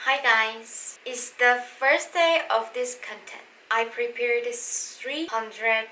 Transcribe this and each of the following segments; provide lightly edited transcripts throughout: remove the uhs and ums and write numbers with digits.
Hi guys! It's the first day of this content. I prepared 300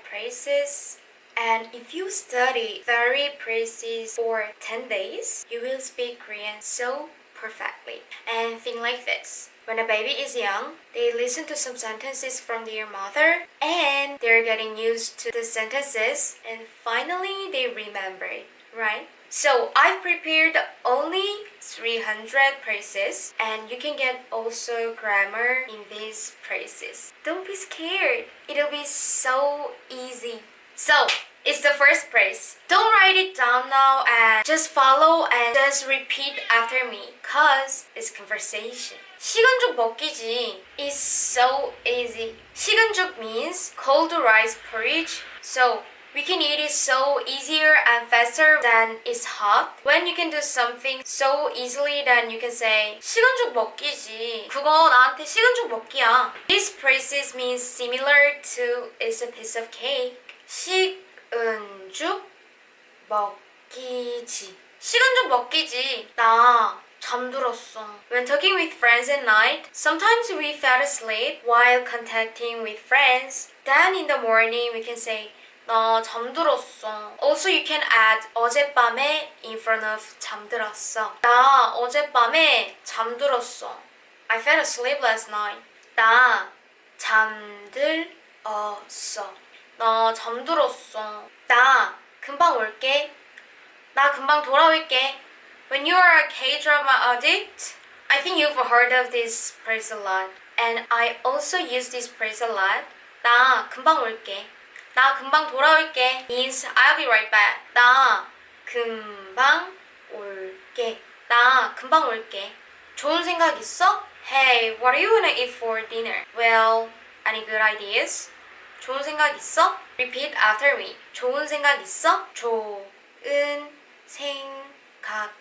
phrases, and if you study 30 phrases for 10 days, you will speak Korean so perfectly. And think like this. When a baby is young, they listen to some sentences from their mother and they're getting used to the sentences and finally they remember it, right? So I've prepared only 300 phrases and you can get also grammar in these phrases. Don't be scared. It'll be so easy. So it's the first phrase. Don't write it down now and just follow and just repeat after me cause it's conversation. 식은죽 먹기지 is so easy. 식은죽 means cold rice porridge. So we can eat it so easier and faster than it's hot. When you can do something so easily, then you can say 식은죽 먹기지. 그거 나한테 식은죽 먹기야. These phrases mean similar to it's a piece of cake. 식은죽 먹기지. 식은죽 먹기지. 나 잠들었어. When talking with friends at night, sometimes we fell asleep while contacting with friends. Then in the morning we can say 나 잠들었어. Also you can add 어젯밤에 in front of 잠들었어. 나 어젯밤에 잠들었어. I fell asleep last night. 나 잠들었어. 나 잠들었어. 나 금방 올게. 나 금방 돌아올게. When you are a K-drama addict, I think you've heard of this phrase a lot. And I also use this phrase a lot. 나 금방 올게. 나 금방 돌아올게 means I'll be right back. 나 금방 올게. 나 금방 올게. 좋은 생각 있어? Hey, what are you gonna eat for dinner? Well, any good ideas? 좋은 생각 있어? Repeat after me. 좋은 생각 있어? 좋은 생각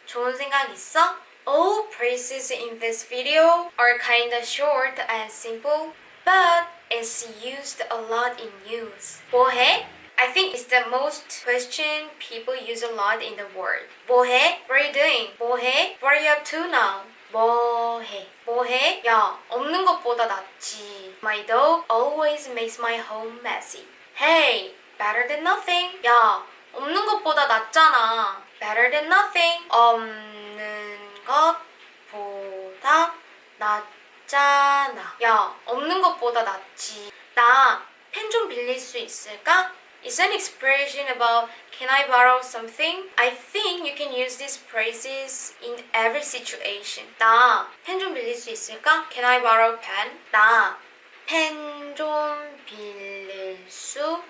좋은 생각 있어? All phrases in this video are kinda short and simple, but it's used a lot in news. 뭐해? I think it's the most question people use a lot in the world. 뭐해? What are you doing? 뭐해? What are you up to now? 뭐해? 뭐해? 야, 없는 것보다 낫지. My dog always makes my home messy. Hey, better than nothing. 야, 없는 것보다 낫잖아. Better than nothing. 없는 것보다 낫잖아. 야, 없는 것보다 낫지. 나 펜 좀 빌릴 수 있을까? It's an expression about can I borrow something? I think you can use these phrases in every situation. 나 펜 좀 빌릴 수 있을까? Can I borrow pen? 나 펜 좀 빌릴 수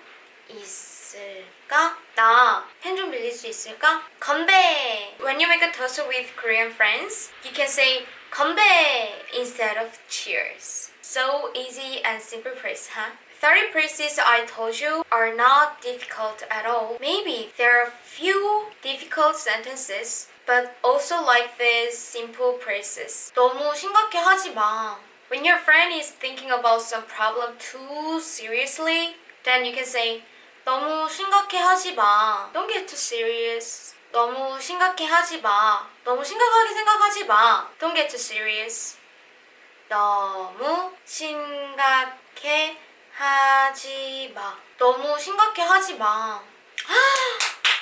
있을까? 나 펜 좀 빌릴 수 있을까? 건배! When you make a toast with Korean friends, you can say 건배 instead of cheers. So easy and simple phrase, huh? 30 phrases I told you are not difficult at all. Maybe there are few difficult sentences, but also like these simple phrases. 너무 심각해 하지 마. When your friend is thinking about some problem too seriously, then you can say 너무 심각해 하지 마. Don't get too serious. 너무 심각해 하지 마. 너무 심각하게 생각하지 마. Don't get too serious. 너무 심각해 하지 마. 너무 심각해 하지 마.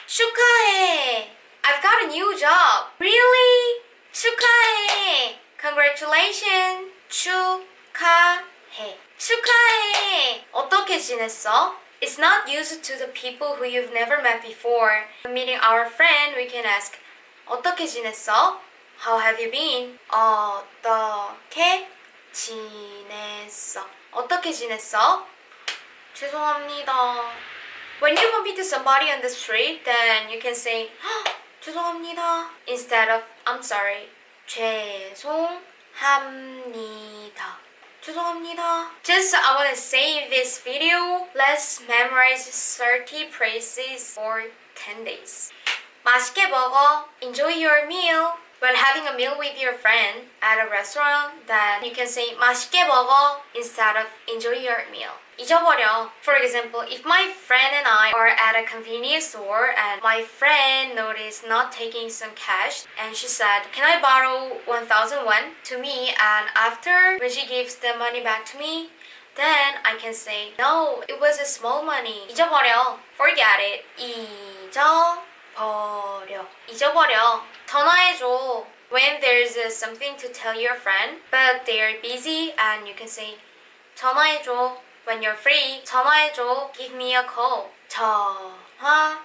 축하해. I've got a new job. Really? 축하해. Congratulations. 축하해. 축하해. 어떻게 지냈어? It's not used to the people who you've never met before. When meeting our friend, we can ask 어떻게 지냈어? How have you been? 어떻게 지냈어? 어떻게 지냈어? 죄송합니다. When you bump into somebody on the street, then you can say 죄송합니다 instead of I'm sorry. 죄송합니다. 죄송합니다. Just I want to say in this video, let's memorize 30 phrases for 10 days. 맛있게 먹어. Enjoy your meal. When having a meal with your friend at a restaurant, then you can say 맛있게 먹어 instead of enjoy your meal. 잊어버려. For example, if my friend and I are at a convenience store and my friend noticed not taking some cash and she said, "Can I borrow 1,000 won?" to me, and after when she gives the money back to me, then I can say, "No, it was a small money." 잊어버려. Forget it. 잊어버려. 잊어버려. 전화해줘. When there's something to tell your friend, but they are busy, and you can say, 전화해줘. When you're free, 전화해줘. Give me a call. 전화해줘.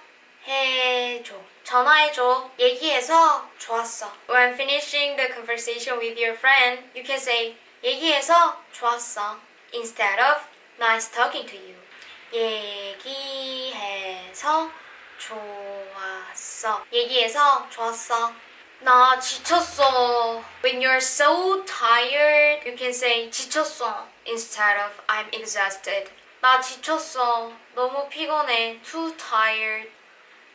전화해줘. 얘기해서 좋았어. When finishing the conversation with your friend, you can say, 얘기해서 좋았어. Instead of nice talking to you. 얘기해서 좋았어. 얘기해서 좋았어. 나 지쳤어. When you're so tired, you can say 지쳤어 instead of I'm exhausted. 나 지쳤어. 너무 피곤해. Too tired.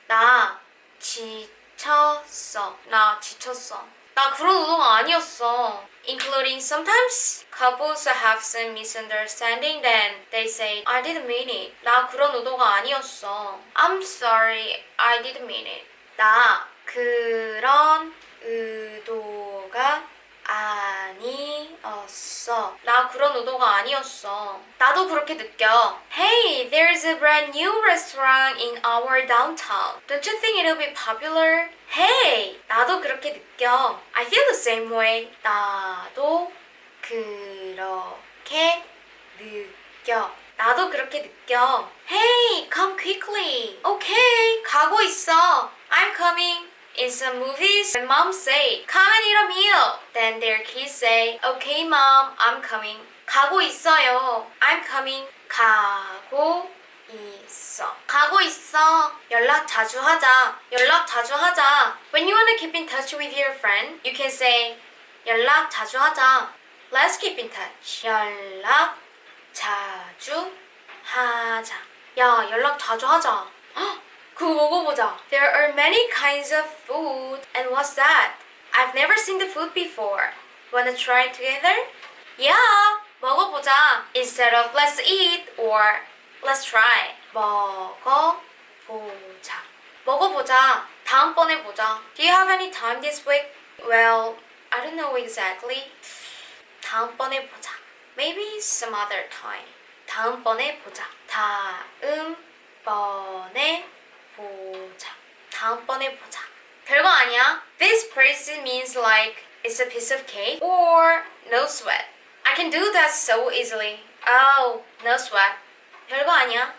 나 지쳤어. 나 지쳤어. 나 그런 의도가 아니었어. Including sometimes couples have some misunderstanding, then they say, I didn't mean it. 나 그런 의도가 아니었어. I'm sorry, I didn't mean it. 나 그런 의도가 아니었어. 나 그런 의도가 아니었어. 나도 그렇게 느껴. Hey, there's a brand new restaurant in our downtown. Don't you think it'll be popular? Hey, 나도 그렇게 느껴. I feel the same way. 나도 그렇게 느껴. 나도 그렇게 느껴. Hey, come quickly. Okay, 가고 있어. I'm coming. In some movies, when moms say, come and eat a meal. Then their kids say, okay mom, I'm coming. 가고 있어요. I'm coming. 가고 있어. 가고 있어. 연락 자주 하자. 연락 자주 하자. When you want to keep in touch with your friend, you can say, 연락 자주 하자. Let's keep in touch. 연락 자주 하자. 야, 연락 자주 하자. 헉! 그거 먹어보자. There are many kinds of food. And what's that? I've never seen the food before. Wanna try it together? Yeah, 먹어보자. Instead of let's eat or let's try. 먹어보자. 먹어보자. 다음번에 보자. Do you have any time this week? Well, I don't know exactly. 다음번에 보자. Maybe some other time. 다음번에 보자. 다음번에 보자. 다음번에 보자. 별거 아니야. This phrase means like it's a piece of cake or no sweat. I can do that so easily. Oh, no sweat. 별거 아니야.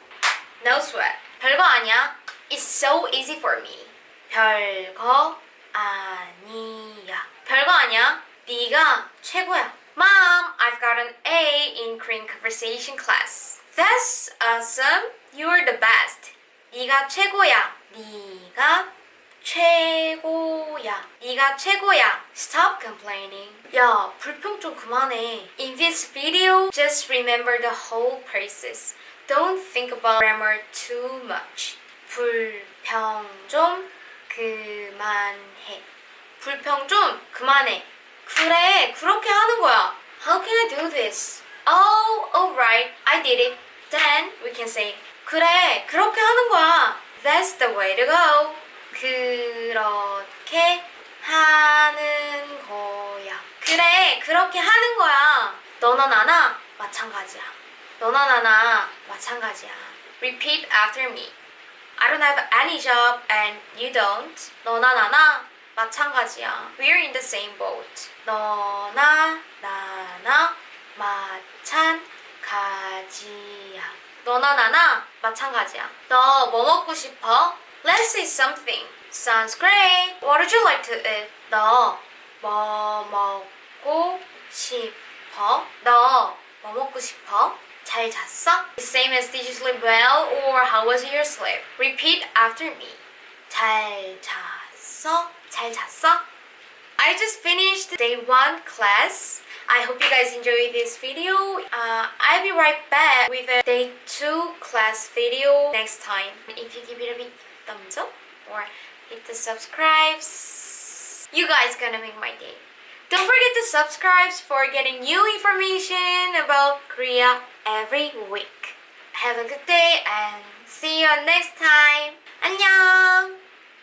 No sweat. 별거 아니야. It's so easy for me. 별거 아니야. 별거 아니야. 네가 최고야. Mom, I've got an A in Korean conversation class. That's awesome. You're the best. 네가 최고야. 네가 최고야. 네가 최고야. Stop complaining. 야, 불평 좀 그만해. In this video, just remember the whole phrases. Don't think about grammar too much. 불평 좀 그만해. 불평 좀 그만해. 그래, 그렇게 하는 거야. How can I do this? Oh, alright, I did it. Then we can say, 그래, 그렇게 하는 거야. That's the way to go. 그렇게 하는 거야. 그래, 그렇게 하는 거야. 너나 나나 마찬가지야. 너나 나나 마찬가지야. Repeat after me. I don't have any job and you don't. 너나 나나 마찬가지야. We're in the same boat. 너나 나나 마찬가지야. 너나 나나 마찬가지야. 너 뭐 먹고 싶어? Let's eat something. Sounds great. What would you like to eat? 너 뭐 먹고 싶어? 너 뭐 먹고 싶어? 잘 잤어? The same as did you sleep well or how was your sleep? Repeat after me. 잘 잤어? 잘 잤어? I just finished day 1 class. I hope you guys enjoyed this video. I'll be right back with a day 2 class video next time. If you give it a big thumbs up or hit the subscribe. You guys gonna make my day. Don't forget to subscribe for getting new information about Korea every week. Have a good day and see you next time. 안녕!